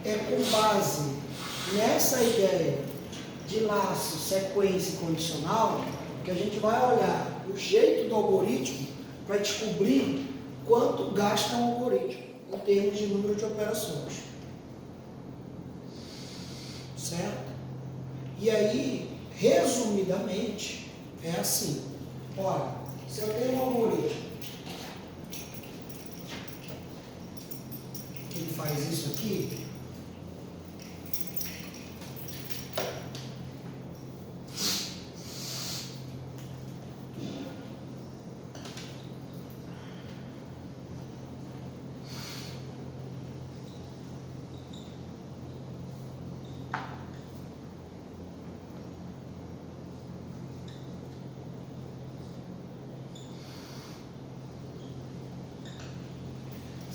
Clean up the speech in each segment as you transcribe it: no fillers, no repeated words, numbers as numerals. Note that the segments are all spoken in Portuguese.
é com base nessa ideia de laço, sequência e condicional que a gente vai olhar o jeito do algoritmo para descobrir quanto gasta um algoritmo em termos de número de operações. Certo? E aí, resumidamente, é assim. Olha, se eu tenho um algoritmo que ele faz isso aqui,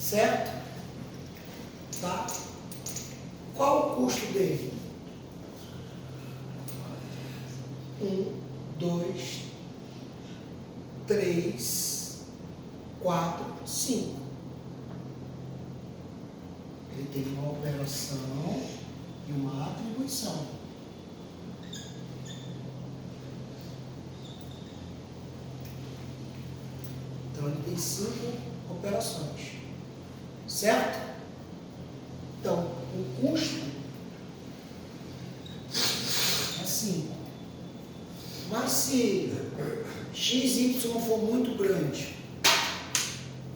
certo? Tá? Qual o custo dele? 1, 2, 3, 4, 5. Ele tem uma operação e uma atribuição. Então ele tem 5 operações. Certo? Então, o custo é 5. Mas se x, y for muito grande,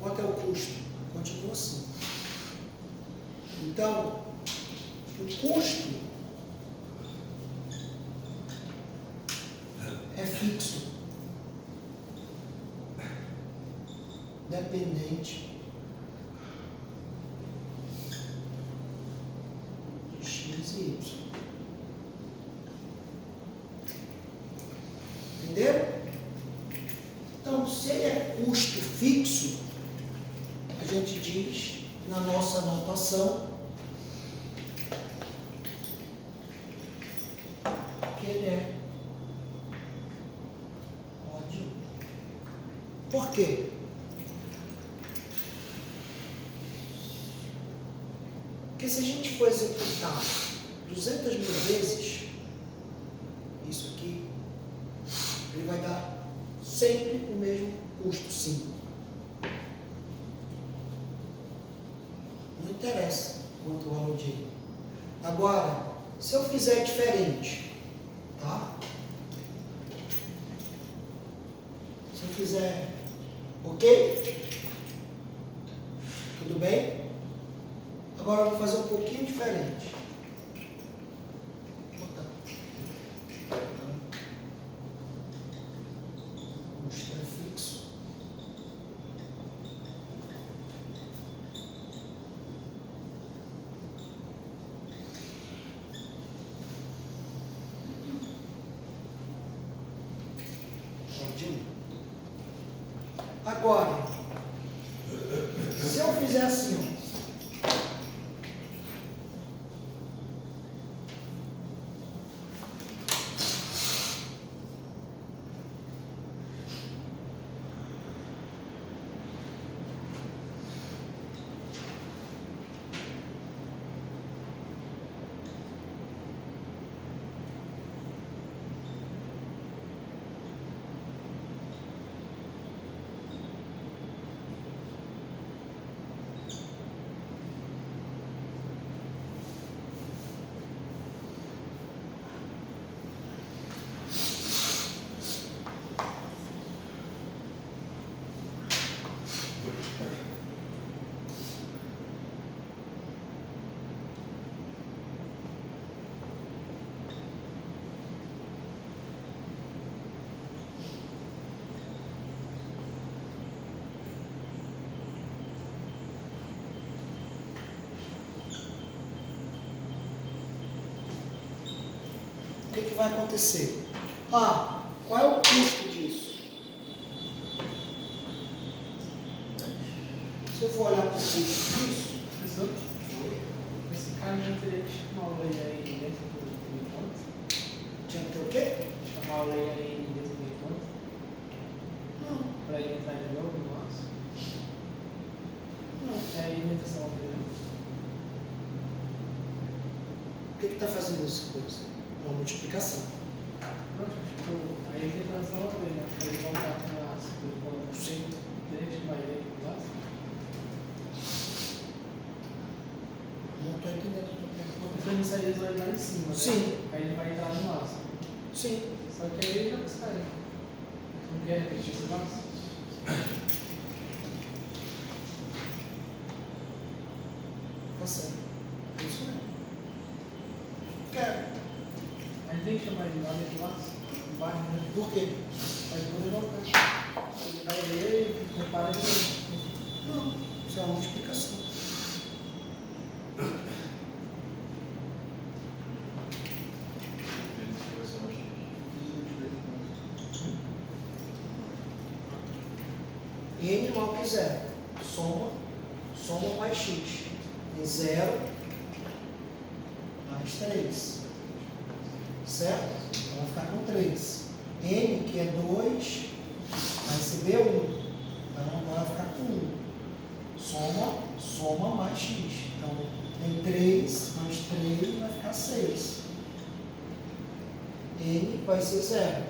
quanto é o custo? Continua assim. Então, o custo é fixo, dependente de x e y. Entenderam? Então, se ele é custo fixo, a gente diz na nossa notação que ele é ódio. Por quê? Porque se a gente for executar 200 mil vezes isso aqui, ele vai dar sempre o mesmo custo 5. Não interessa quanto o valor de. Agora, se eu fizer diferente, tá? Se eu fizer, ok? Tudo bem? Agora eu vou fazer um pouquinho diferente. Custo é fixo. Agora, se eu fizer assim, ó. O que vai acontecer? Ah, qual é o custo disso? Se eu for olhar para o custo disso, Esse cara não teria que chamar o lei aí dentro do encontro? tinha que ter o quê? Chamar o lei aí dentro do encontro? Não. Para ele entrar de novo no nosso? Não. É a imitação dele. que está fazendo essa coisa? Uma multiplicação. Não, tipo, a integração dele, né? Ele voltar com o laço, ele coloca 6 que vai ler com o laço. Não estou entendendo. Porque ele sai ele lá em cima, né? Sim. Aí ele vai entrar no laço. Sim. Só que aí ele já sai. Não quer repetir esse laço? Tá certo. É isso mesmo. Quero. A gente tem que chamar ele lá dentro do laço? No bairro, né? Por quê? Aí quando ele voltar, ele vai ler e repara de novo. Não. Isso é uma multiplicação. N igual que zero. Soma mais x. Em 0 mais 3. Certo? Então vai ficar com 3. N, que é 2, vai receber 1. Então agora vai ficar com 1. Soma mais x. Então tem 3 mais 3 vai ficar 6. N vai ser 0.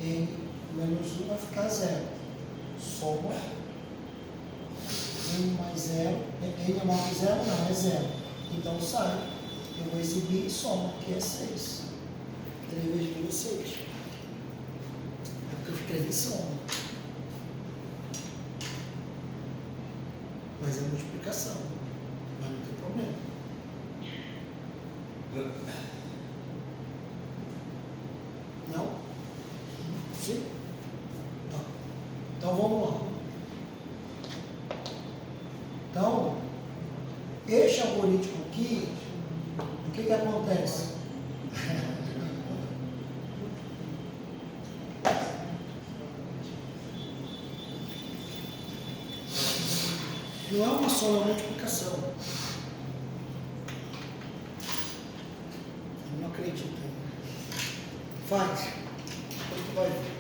N menos 1 vai ficar 0. Soma N mais 0, N é maior que 0? Não, é 0. Então sai, eu vou exibir e soma, que é 6. 3 vezes 2 é 6. É porque eu escrevi soma. Mas é multiplicação. Mas não tem problema. Não? Sim? Tá. Então vamos lá. Então, este algoritmo aqui, o que acontece? Não é uma só multiplicação. Eu não acredito. Faz. Depois tu vai ver.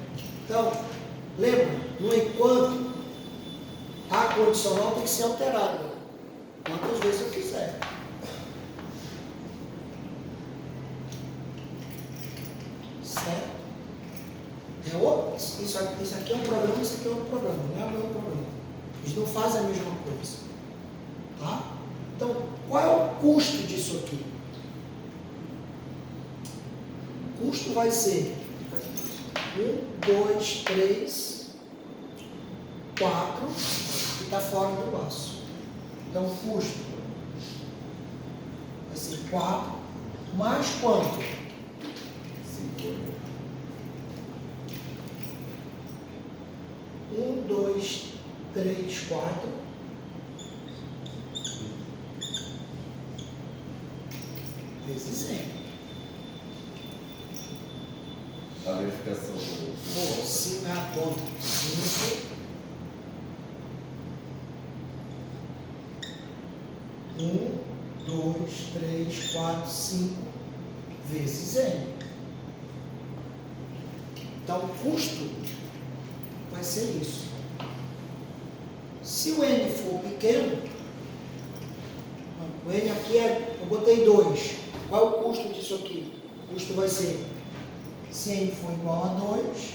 Então, lembra, no enquanto, a condicional tem que ser alterada. Quantas vezes eu quiser. Certo? Isso aqui é um programa, isso aqui é outro programa. Não é o mesmo programa. Eles não fazem a mesma coisa. Tá? Então, qual é o custo disso aqui? O custo vai ser 1, 2, 3, 4, que está fora do laço. Então, o custo vai ser 4, mais quanto? 1, 2, 3, 4. Vezes N. A verificação do. Se na conta 5. 1, 2, 3, 4, 5 vezes N. Então, o custo vai ser isso. Se o N for pequeno, o N aqui eu botei 2. Qual é o custo disso aqui? O custo vai ser, se N for igual a 2,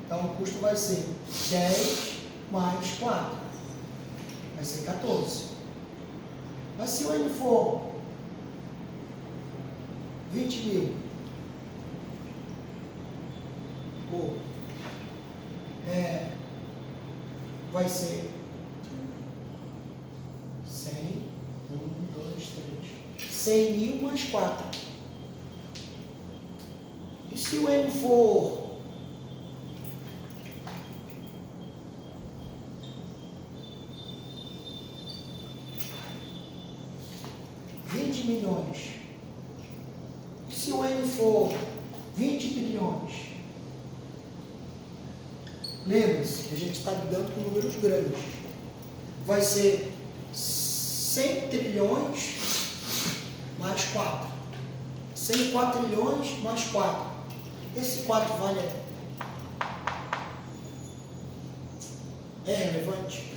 então o custo vai ser 10 mais 4. Vai ser 14. Mas se o N for 20 mil, vai ser 100, 1, 2, 3. 100 mil mais 4. E se o N for 20 milhões? E se o N for 20 bilhões? Lembre-se que a gente está lidando com números grandes. Vai ser 100 trilhões mais 4. 104 trilhões mais 4. Esse 4 vale. É relevante?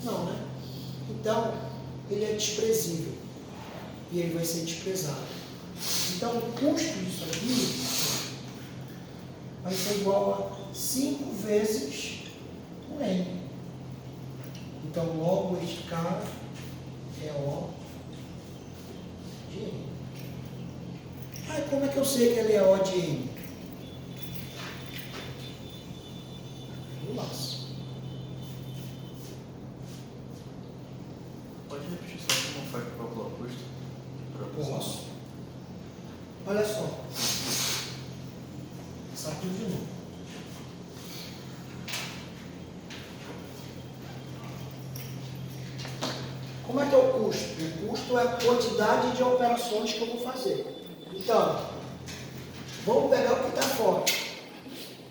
Não, né? Então, ele é desprezível. E ele vai ser desprezado. Então, o custo disso aqui vai ser igual a 5 vezes o N. Então, logo este cara é O de N. Aí, como é que eu sei que ele é O de N? No laço. Pode repetir só como faz para calcular o custo? Posso. Olha só. Passar tudo de novo. Como é que é o custo? O custo é a quantidade de operações que eu vou fazer. Então, vamos pegar o que está fora,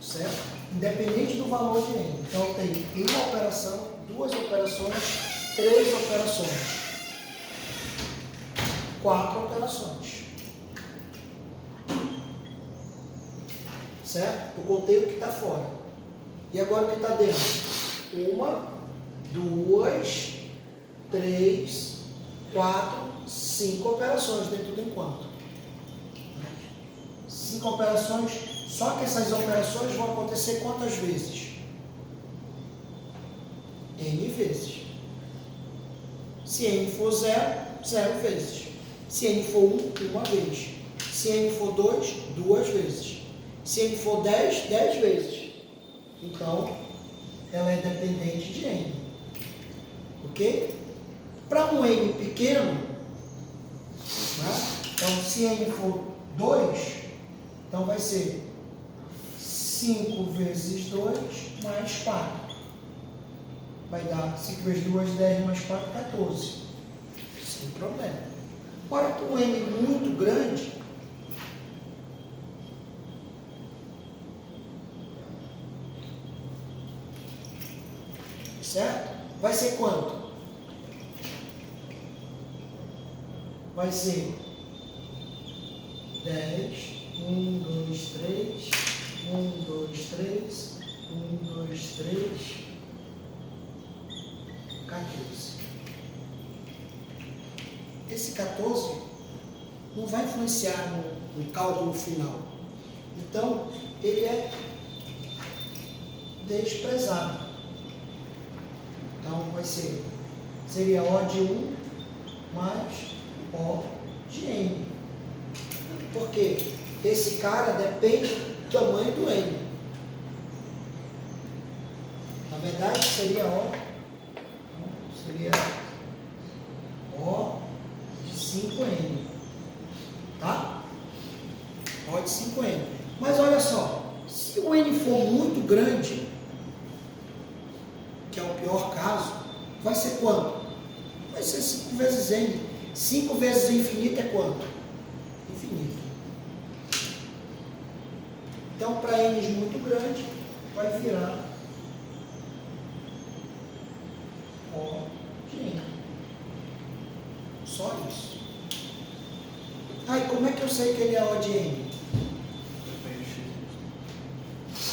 certo? Independente do valor de N. Então, eu tenho uma operação, 2 operações, 3 operações, 4 operações. Certo? Eu contei o que está fora. E agora o que está dentro? 1, 2, 3, 4, 5 operações dentro do enquanto. 5 operações, só que essas operações vão acontecer quantas vezes? N vezes. Se N for 0, 0 vezes. Se N for 1, 1 vez. Se N for 2, 2 vezes. Se N for 10, 10 vezes. Então, ela é dependente de N. Ok? Para um N pequeno, né? Então se N for 2, então vai ser 5 vezes 2 mais 4. Vai dar 5 vezes 2, 10 mais 4, 14. Sem problema. Agora, para um N muito grande, certo? Vai ser quanto? Vai ser 10, 1, 2, 3, 1, 2, 3, 1, 2, 3, 14. Esse 14 não vai influenciar no cálculo final. Então, ele é desprezado. Então, seria O de 1 mais O de N. Por quê? Esse cara depende do tamanho do N. Na verdade, seria O de 5N. Tá? O de 5N. Mas olha só, se o N for muito grande, que é o pior caso, vai ser quanto? Vai ser 5 vezes N. 5 vezes infinito é quanto? Infinito. Então, para N muito grande, vai virar O de N. Só isso. Aí, como é que eu sei que ele é O de N?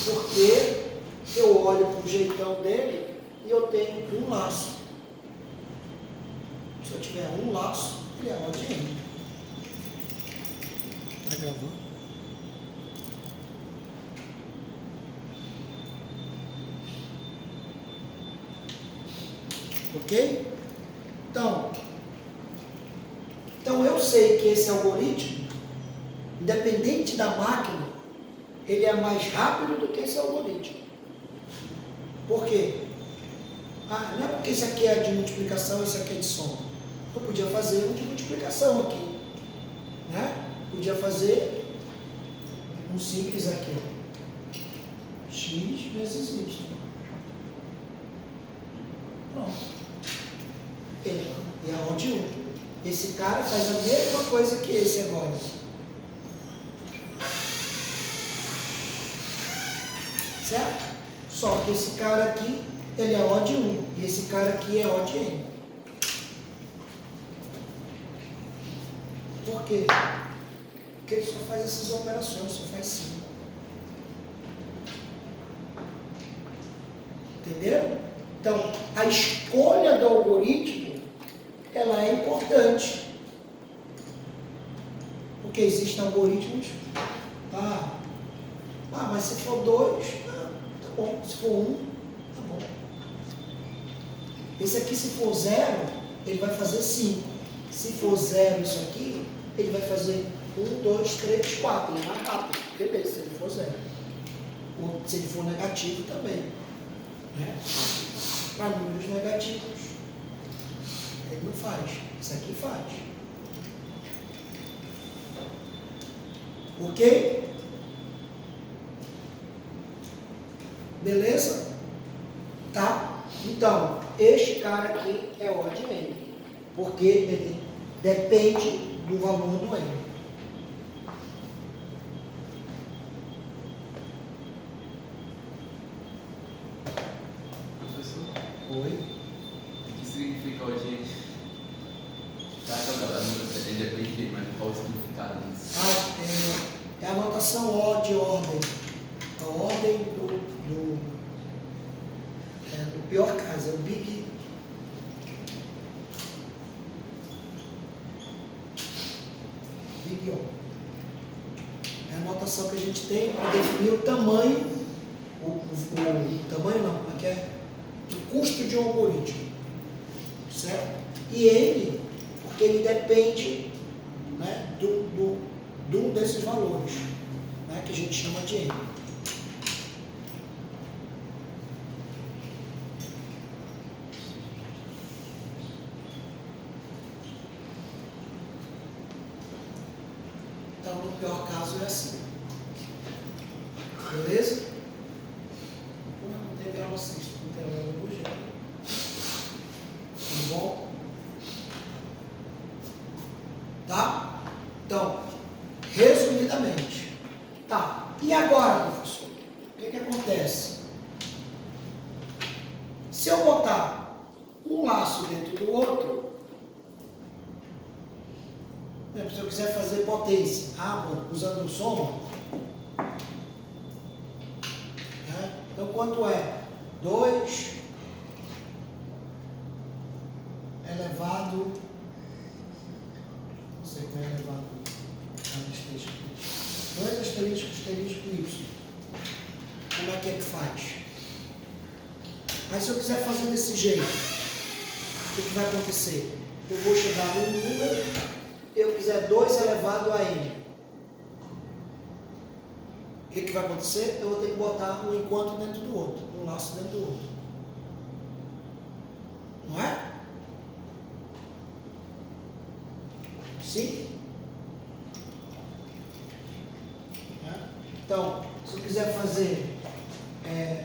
Porque eu olho para o jeitão dele e eu tenho um laço. Se eu tiver um laço, ele é O de N. Está gravando? Ok? Então eu sei que esse algoritmo, independente da máquina, ele é mais rápido do que esse algoritmo. Por quê? Não é porque esse aqui é de multiplicação e esse aqui é de soma. Eu podia fazer um de multiplicação aqui, né? Podia fazer um simples aqui, ó. X vezes Y. Pronto. Ele é O de 1. Esse cara faz a mesma coisa que esse agora. Certo? Só que esse cara aqui, ele é O de 1. E esse cara aqui é O de N. Por quê? Porque ele só faz essas operações, só faz 5. Entenderam? Então, a escolha do algoritmo ela é importante. Porque existem algoritmos. Mas se for 2, tá bom. Se for 1, tá bom. Esse aqui, se for 0, ele vai fazer 5. Se for 0 isso aqui, ele vai fazer 1, 2, 3, 4. Ele vai rápido. Beleza, se ele for 0. Ou se ele for negativo também. Né? Para números negativos, ele não faz. Isso aqui faz. Ok? Beleza? Tá? Então, este cara aqui é odd n, porque ele depende do valor do n. Professor, Oi? o que significa hoje? Tá, ele depende, mas qual o significado disso? É a notação odd ordem. A ordem do pior caso, é o big. Big O. É a notação que a gente tem para definir o tamanho, o tamanho não, como é que é? O custo de um algoritmo. Certo? E ele, porque ele depende, né, de um desses valores, né, que a gente chama de n. Então, no pior caso é assim. Beleza? Não teve aula sexta, não teve aula hoje. Tudo bom? Tá? Então, resumidamente. Tá. E agora, professor? O que acontece? Se eu botar um laço dentro do outro, se eu quiser fazer potência, usando o soma, né? Então quanto é? 2 elevado, não sei como é elevado, 2 asterisco y. Como é que faz? Mas se eu quiser fazer desse jeito, o que vai acontecer? Eu vou chegar num número, eu quiser 2 elevado a n. O que vai acontecer? Eu vou ter que botar um enquanto dentro do outro, um laço dentro do outro. Não é? Sim? Então, se eu quiser fazer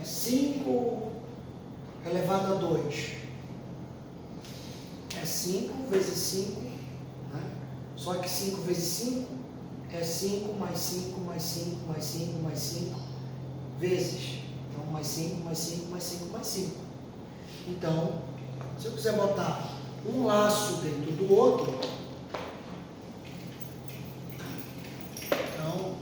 5 elevado a 2, é 5 vezes 5, né? Só que 5 vezes 5 é 5 mais 5 mais 5 mais 5 mais 5 vezes. Então, mais 5 mais 5 mais 5 mais 5. Então, se eu quiser botar um laço dentro do outro, então,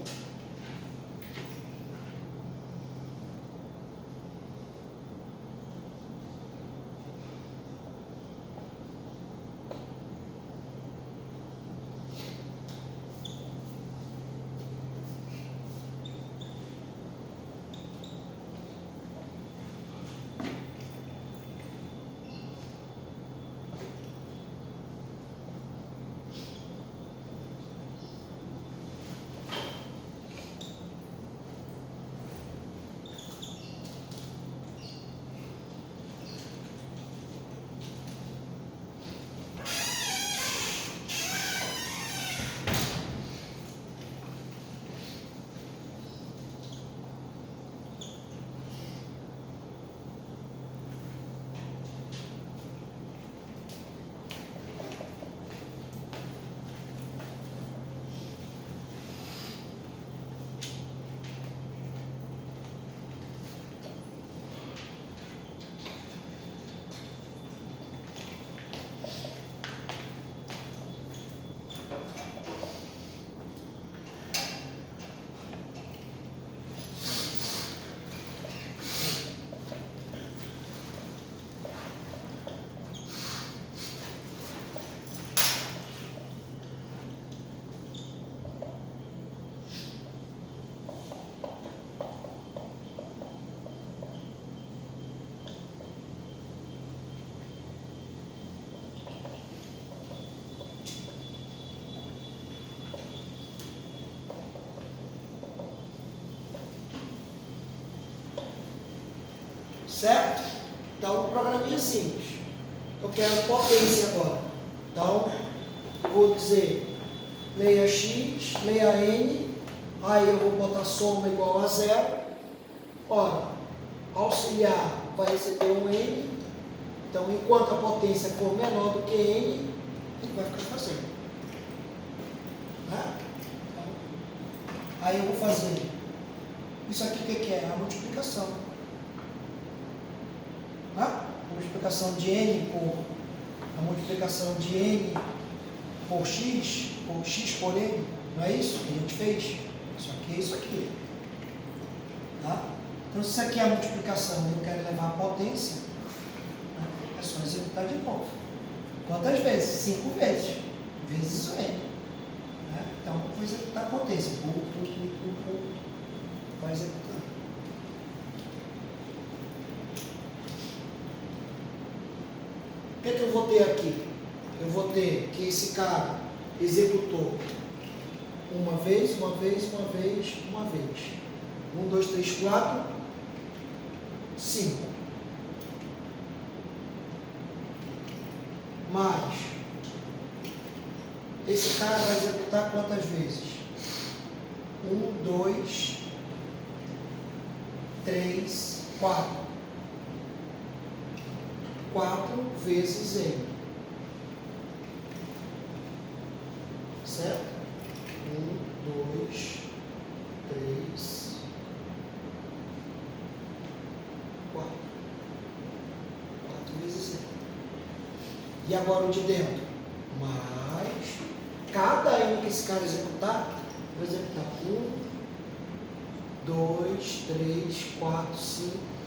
Certo? Então, um programinha simples. Eu quero potência agora. Então, vou dizer, leia x, leia n, aí eu vou botar soma igual a 0. Ora, auxiliar vai receber um n. Então, enquanto a potência for menor do que n, ele vai ficar fazendo. Né? Aí eu vou fazer. Isso aqui o que é? A multiplicação. Né? A multiplicação de n por... A multiplicação de n por x por n. Não é isso que a gente fez? Isso aqui é isso aqui. Tá? Então, se isso aqui é a multiplicação e eu quero levar a potência, né? É só executar de novo. Quantas vezes? 5 vezes. Vezes o n. Né? Então, vou executar a potência. Vai executar. O que eu vou ter aqui? Eu vou ter que esse cara executou uma vez. 1, 2, 3, 4, 5. Mas esse cara vai executar quantas vezes? 1, 2, 3, 4. 4 vezes n. Certo? 1, 2, 3, 4. 4 vezes n. E agora o de dentro? Mais cada n que esse cara executar, vou executar 1, 2, 3, 4, 5.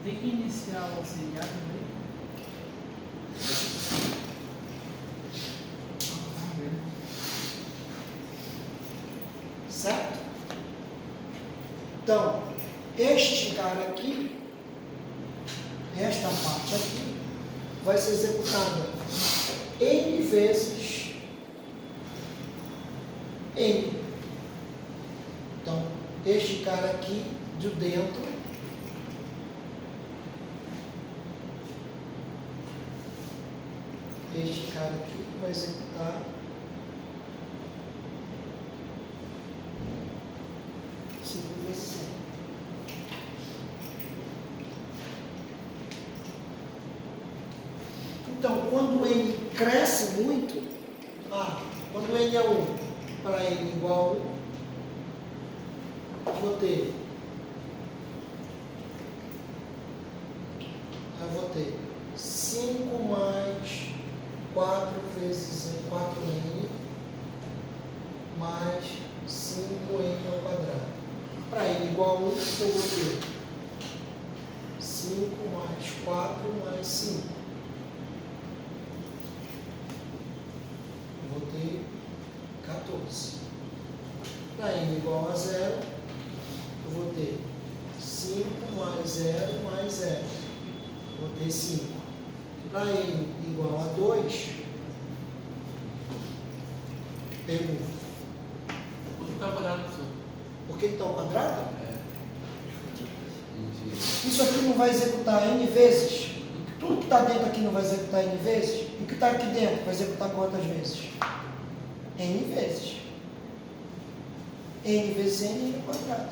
Tem que iniciar o auxiliar também. Certo? Então, este cara aqui, esta parte aqui, vai ser executada n vezes n. Então, este cara aqui de dentro este cara aqui vai executar 5 vezes n. Então, quando n cresce muito, quando n é 1 para n igual a 1, eu vou ter 5 mais 4 vezes 4n mais 5n ao quadrado. Para n igual a 1, eu vou ter 5 mais 4 mais 5. Eu vou ter 14. Para n igual a 0, eu vou ter 5 mais 0 mais 0. Eu vou ter 5. Para n igual a 2, pergunta. Por que está quadrado, professor? Por que está ao quadrado? Entendi. Isso aqui não vai executar n vezes? Tudo que está dentro aqui não vai executar n vezes? E o que está aqui dentro vai executar quantas vezes? N vezes. N vezes n ao quadrado.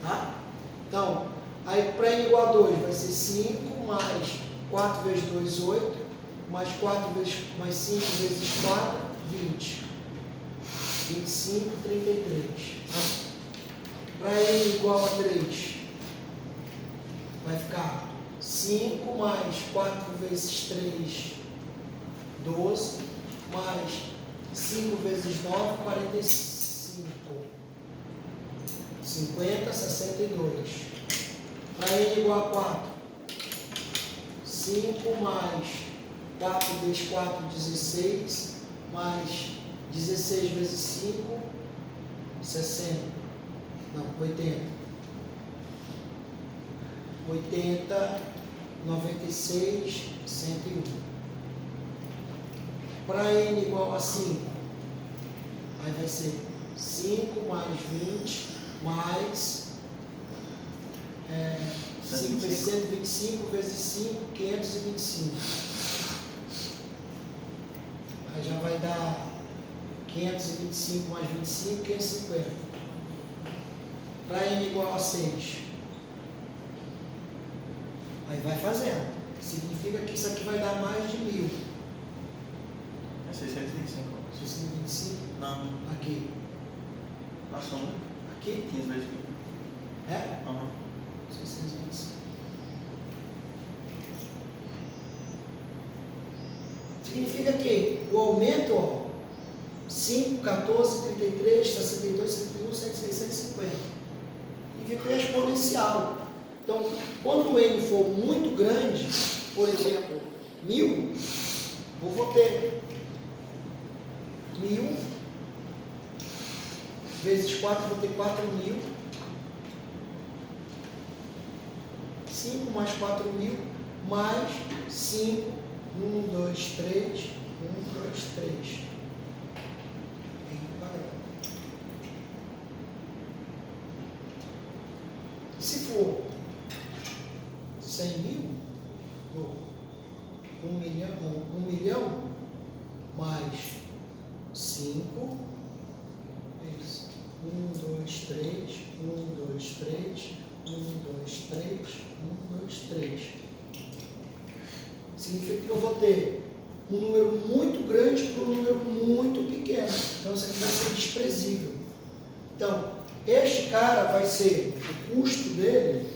Tá? Então, aí para n igual a 2 vai ser 5 mais 4 vezes 2, 8, mais 4 vezes mais 5 vezes 4, 20. 25, 33. Para n igual a 3, vai ficar 5 mais 4 vezes 3, 12, mais 5 vezes 9, 45. 50, 62. Para n igual a 4, 5 mais 4 vezes 4, 16, mais 16 vezes 5, 60. Não, 80. 80, 96, 101. para n igual a 5, aí vai ser 5 mais 20 mais 5 vezes 125 vezes 5, 525. Aí já vai dar 525 mais 25, 550. Para n igual a 6. Aí vai fazendo. Significa que isso aqui vai dar mais de 1000. É 625. 625? Não. Aqui. A soma. Aqui? 15 vezes 15. É? Aham. 625. Significa que o aumento, ó, 5, 14, 33, 62, 61, 106, 150. E fica exponencial. Então, quando o n for muito grande, por exemplo, 1000, eu vou ter 1000 vezes 4, vou ter 4000. 5 mais 4000 mais 5, 1, 2, 3, 1, 2, 3. Se for 100 mil, 1 milhão mais 5, 1, 2, 3, 1, 2, 3, 1, 2, 3, 1, 2, 3. Significa que eu vou ter um número muito grande para um número muito pequeno. Então isso aqui vai ser desprezível. Então, este cara vai ser, o custo dele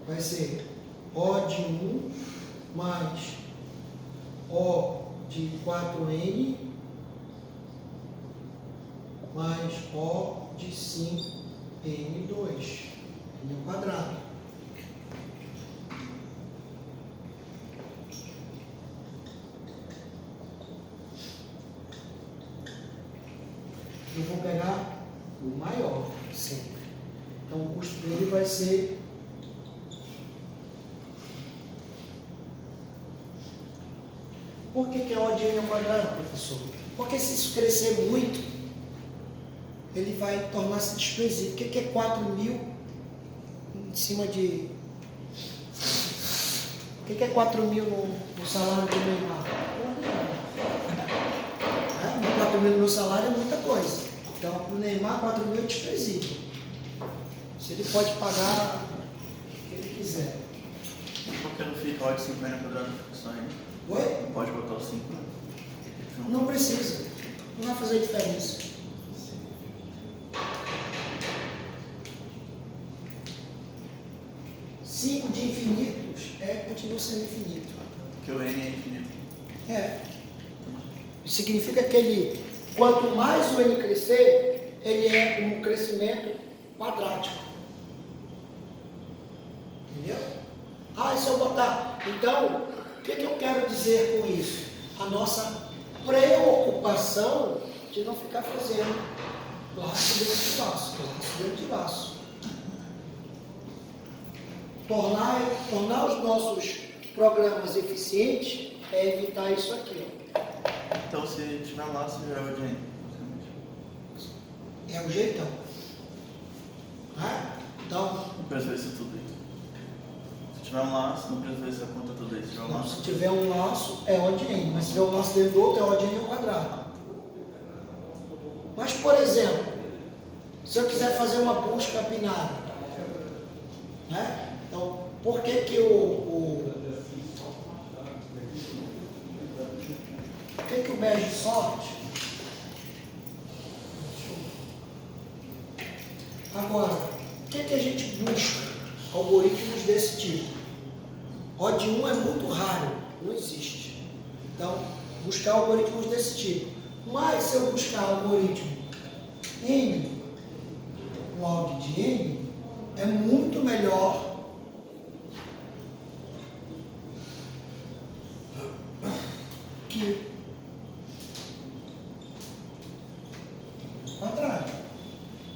vai ser O de 1 mais O de 4N mais O de 5N2, N ao quadrado. Eu vou pegar o maior, sempre. Então, o custo dele vai ser Por que é O de N ao quadrado, professor? Porque se isso crescer muito, ele vai tornar-se desprezível. O que é 4.000 em cima de... O que é 4.000 no salário do Neymar? 4.000 no meu salário é muita coisa. Então, para o Neymar, 4.000 é desprezível. Se ele pode pagar o que ele quiser. Porque não fica O de 50 quadrado só aí? Oi? Pode botar o 5, né? Não precisa. Não vai fazer diferença. Cinco de infinitos continua sendo infinito. Porque o N é infinito. Significa que ele, quanto mais o N crescer, ele é um crescimento quadrático. Entendeu? E se eu botar... Então, o que eu quero dizer com isso? A nossa preocupação de não ficar fazendo laço dentro de laço, laço dentro de laço. Tornar os nossos programas eficientes é evitar isso aqui. Então, se tiver laço, já é o de N. É o jeitão. Então, Não precisa ver isso tudo aí. Se tiver um laço, não precisa ver essa conta tudo aí. Se tiver um laço, se tiver um laço, é O de N. Mas se tiver um laço dentro do outro, é O de N ao quadrado. Mas, por exemplo, se eu quiser fazer uma busca binária, então, por que o médio sorte? Agora, o que a gente busca? Algoritmos desse tipo. O de 1 é muito raro, não existe. Então, buscar algoritmos desse tipo. Mas se eu buscar algoritmo N, um log de N, é muito melhor que quadrado,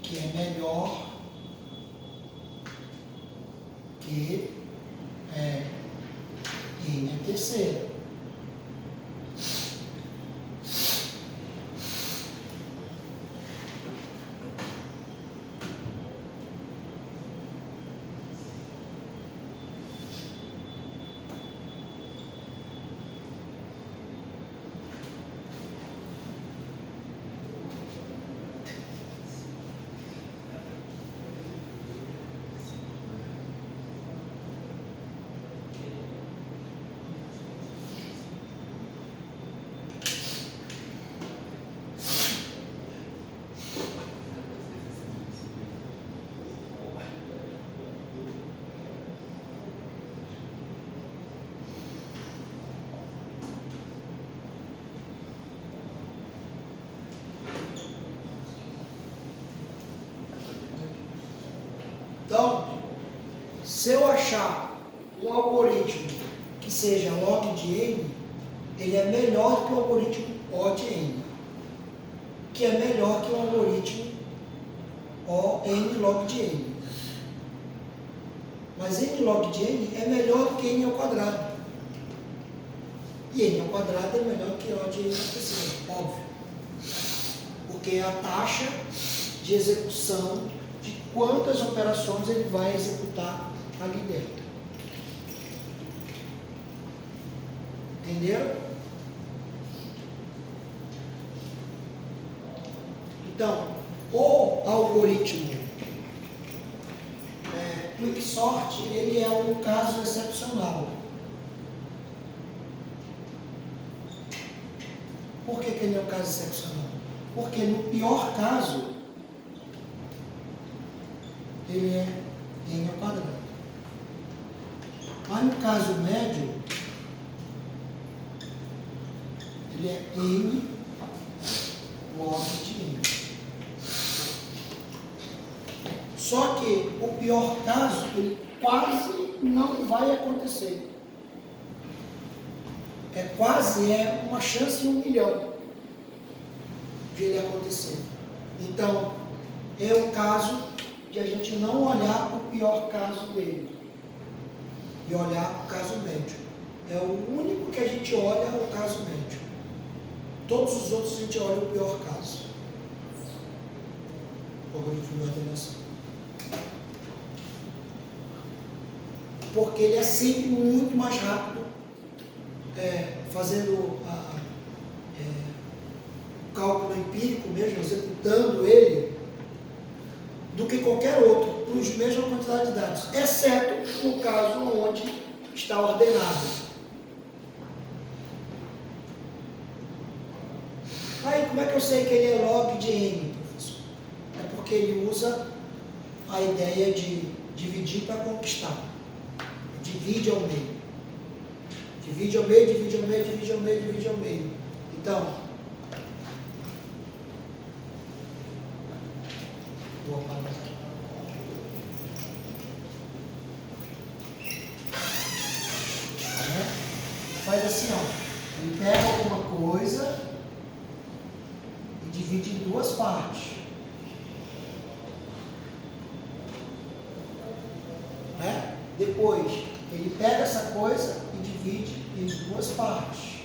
que é melhor que N é terceira. Se eu achar um algoritmo que seja log de N, ele é melhor do que o algoritmo O de N, que é melhor que o algoritmo O N log de N. Mas N log de N é melhor do que N ao quadrado. E N ao quadrado é melhor que O de N ao terceiro, óbvio. Porque é a taxa de execução de quantas operações ele vai executar ali dentro. Entenderam? Então, o algoritmo Quicksort, ele é um caso excepcional. Por que ele é um caso excepcional? Porque no pior caso, ele é N ao quadrado. Mas no caso médio, ele é N log de N. Só que o pior caso, ele quase não vai acontecer. É uma chance em 1 milhão de ele acontecer. Então, é o caso de a gente não olhar o pior caso dele e olhar o caso médio. É o único que a gente olha o caso médio. Todos os outros a gente olha o pior caso. O algoritmo de ordenação. Porque ele é sempre muito mais rápido, fazendo o cálculo empírico mesmo, executando ele, do que qualquer outro, para a mesma quantidade de dados, exceto no caso onde está ordenado. Aí, como é que eu sei que ele é log de N, professor? É porque ele usa a ideia de dividir para conquistar. Divide ao meio. Divide ao meio, divide ao meio, divide ao meio, divide ao meio. Então, vou apagar. Faz assim, ó. Ele pega alguma coisa e divide em 2 partes. Depois, ele pega essa coisa e divide em 2 partes.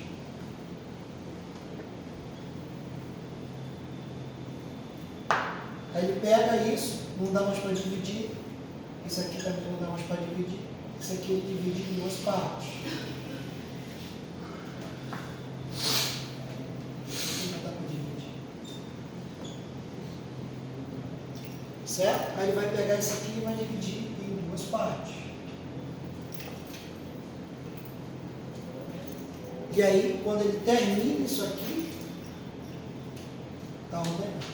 Aí ele pega isso, não dá mais para dividir. Isso aqui também não dá mais para dividir. Isso aqui ele divide em 2 partes. Isso não dá para dividir. Certo? Aí ele vai pegar isso aqui e vai dividir em 2 partes. E aí, quando ele termina isso aqui, está ordenado.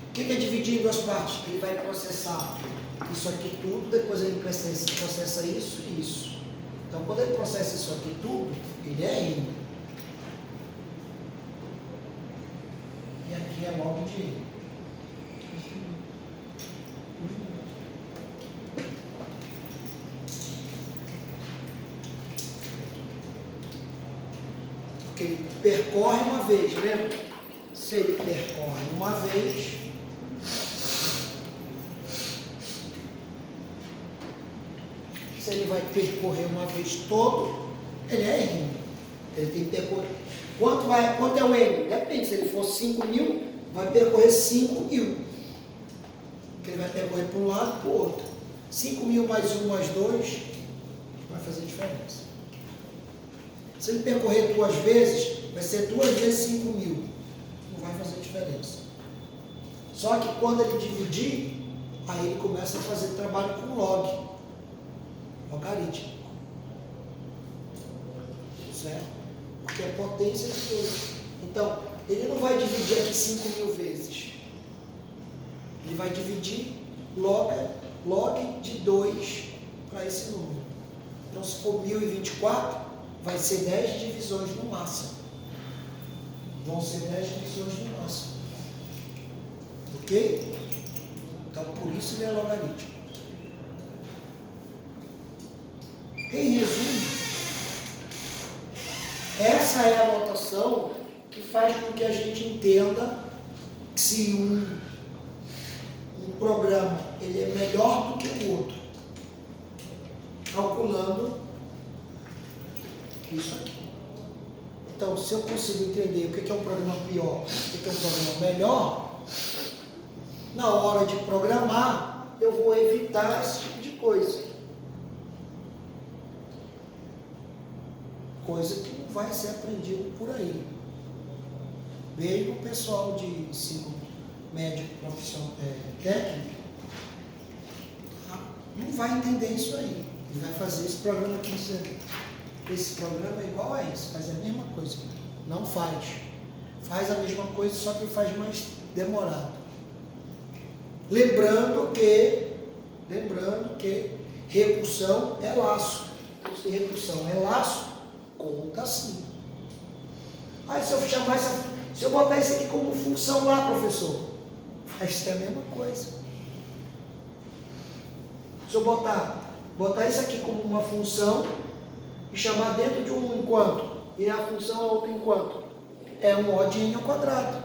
O que é dividir em 2 partes? Ele vai processar isso aqui tudo, depois ele processa isso e isso. Então, quando ele processa isso aqui tudo, ele é N. E aqui é log de N. Porque ele percorre uma vez, lembra? Se ele percorre uma vez, se ele vai percorrer uma vez todo, ele é N. Ele tem que percorrer. Quanto é o N? Depende, se ele for 5.000, vai percorrer 5.000. Porque ele vai percorrer para um lado e para o outro. 5.000 mais 1 mais 2 vai fazer diferença. Se ele percorrer 2 vezes, vai ser 2 vezes 5.000. Não vai fazer diferença. Só que quando ele dividir, aí ele começa a fazer trabalho com log. Logarítmico. Certo? Porque é potência de 2. Então, ele não vai dividir aqui 5.000 vezes. Ele vai dividir log de 2 para esse número. Então, se for 1024, vai ser 10 divisões no máximo. Vão ser 10 divisões no máximo. Ok? Então, por isso ele é logaritmo. Em resumo, essa é a notação que faz com que a gente entenda que se um programa ele é melhor do que o outro, calculando isso aqui. Então, se eu consigo entender o que é um programa pior, o que é um programa melhor, na hora de programar, eu vou evitar esse tipo de coisa. Coisa que não vai ser aprendido por aí. Mesmo o pessoal de ensino médio profissional técnico não vai entender isso aí. Ele vai fazer esse programa aqui dizendo, esse programa é igual a esse, faz a mesma coisa. Não faz. Faz a mesma coisa, só que faz mais demorado. Lembrando que recursão é laço. Se recursão é laço, conta assim. Aí se eu chamar se eu botar isso aqui como função lá, professor, faz a mesma coisa. Se eu botar isso aqui como uma função e chamar dentro de um enquanto, e a função é outro enquanto, é um O de n ao quadrado.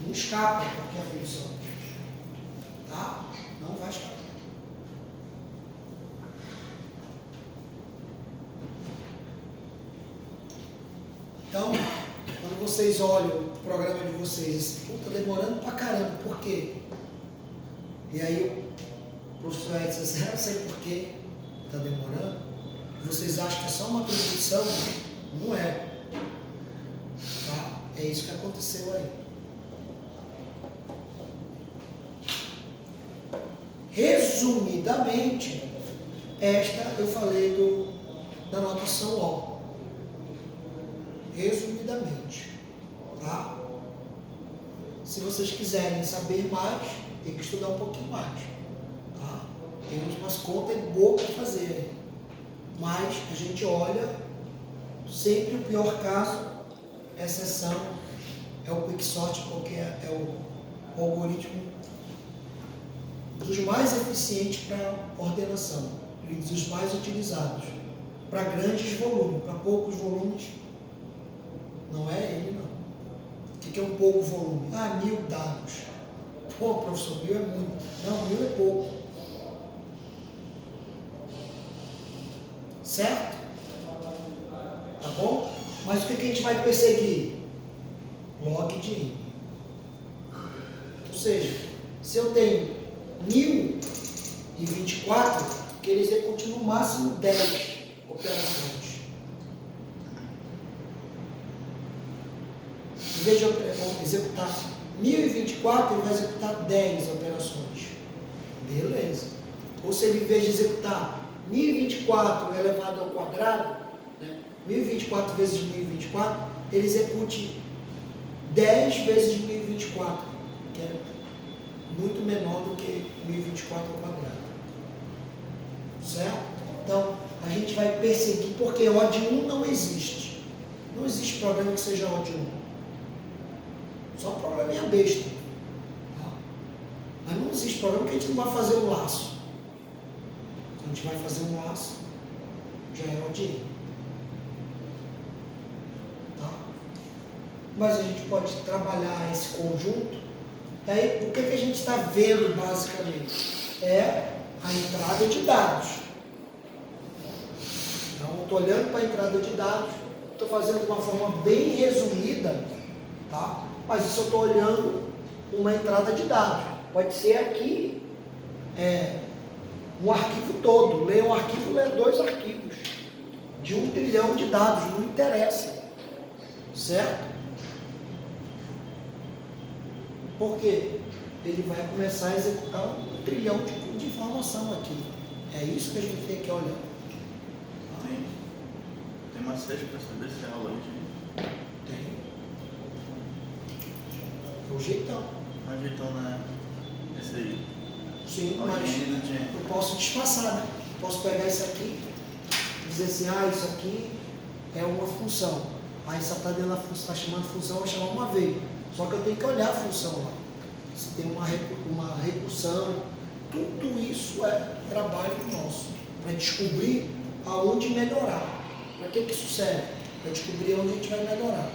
Não escapa qualquer função. Tá? Não vai escapar. Então, quando vocês olham o programa de vocês, está demorando pra caramba, por quê? E aí o professor Edson diz assim, eu sei por quê está demorando. Vocês acham que é só uma atribuição? Não é. Tá? É isso que aconteceu aí. Resumidamente, esta eu falei da notação O. Resumidamente, tá? Se vocês quiserem saber mais, tem que estudar um pouquinho mais, tá? Tem umas contas boas para fazer, mas a gente olha sempre o pior caso, exceção é o Quicksort, porque é o algoritmo dos mais eficientes para ordenação, e dos mais utilizados para grandes volumes, para poucos volumes. Não é ele, não. O que é um pouco volume? 1000 dados. Pô, professor, 1000 é muito. Não, 1000 é pouco. Certo? Tá bom? Mas o que a gente vai perseguir? Log de n. Ou seja, se eu tenho 1024, que ele execute no máximo 10 operações. Em vez de executar 1024, ele vai executar 10 operações. Beleza. Ou se ele, em vez de executar 1024 elevado ao quadrado, né, 1024 vezes 1024, ele execute 10 vezes 1024, que é muito menor do que 1024 ao quadrado. Certo? Então, a gente vai perseguir, porque O de 1 não existe. Não existe programa que seja O de 1. Só um programinha besta. Tá? Mas não existe programa que a gente não vai fazer um laço. A gente vai fazer um laço, já é O de N. Tá? Mas a gente pode trabalhar esse conjunto. E aí, o que a gente está vendo basicamente? É a entrada de dados. Então, eu estou olhando para a entrada de dados, estou fazendo de uma forma bem resumida, tá? Mas isso eu estou olhando uma entrada de dados. Pode ser aqui um arquivo todo. Lê um arquivo, lê 2 arquivos. De 1 trilhão de dados, não interessa. Certo? Por quê? Ele vai começar a executar 1 trilhão de informação aqui. É isso que a gente tem que olhar. Tem macete para saber se é aula aí. Tem. O jeitão. Mas jeitão, né? Esse aí. Sim, mas eu posso disfarçar, né? Posso pegar isso aqui, dizer assim, isso aqui é uma função. Aí só está dentro da função, está chamando função, eu vou chamar uma vez. Só que eu tenho que olhar a função lá. se tem uma recursão. Tudo isso é trabalho nosso, para descobrir aonde melhorar. Para que isso serve? Para descobrir onde a gente vai melhorar.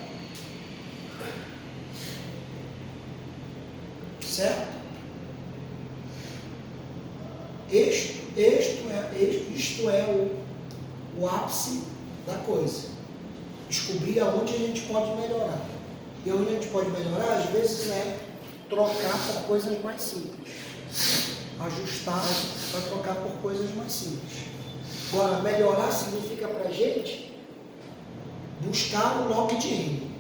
Certo? Isto é o ápice da coisa. Descobrir aonde a gente pode melhorar. E onde a gente pode melhorar, às vezes, é trocar por coisas mais simples. Ajustar para trocar por coisas mais simples. Agora, melhorar significa para a gente buscar o log de N.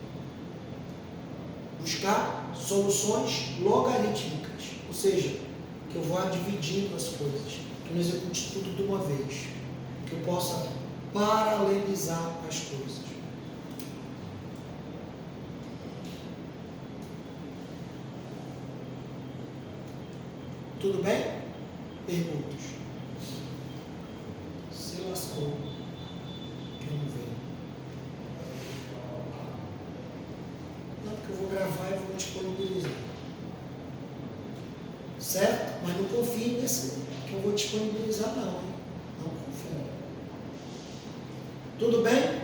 Buscar soluções logarítmicas. Ou seja, que eu vá dividindo as coisas. Que eu não execute tudo de uma vez. Que eu possa paralelizar as coisas. Tudo bem? Perguntas? Se lascou. Que não veio. Não, porque eu vou gravar e vou disponibilizar. Certo? Mas não confie nesse que eu vou disponibilizar não, hein? Não confie. Tudo bem?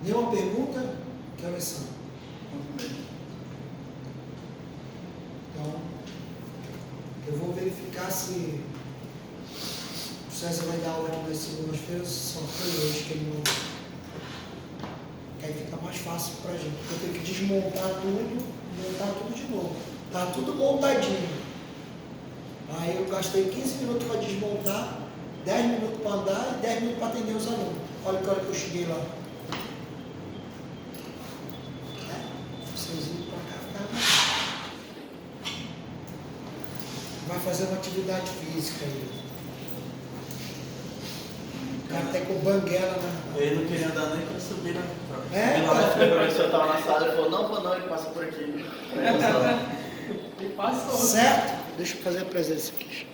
Nenhuma pergunta? Que horas são? Então, eu vou verificar se o César vai dar aula aqui nas segundas-feiras, só foi hoje que ele não. Que aí fica mais fácil pra gente, porque eu tenho que desmontar tudo, montar tudo de novo. Tá tudo montadinho. Aí eu gastei 15 minutos para desmontar, 10 minutos para andar e 10 minutos para atender os alunos. Olha que hora que eu cheguei lá. Vocês indo para cá, vai fazer uma atividade física aí. O cara até com banguela na. Ele não queria andar nem para subir, né? É? O professor estava na sala e falou, não vou não, ele passa por aqui. E passou. Certo? Deixa eu fazer a presença aqui.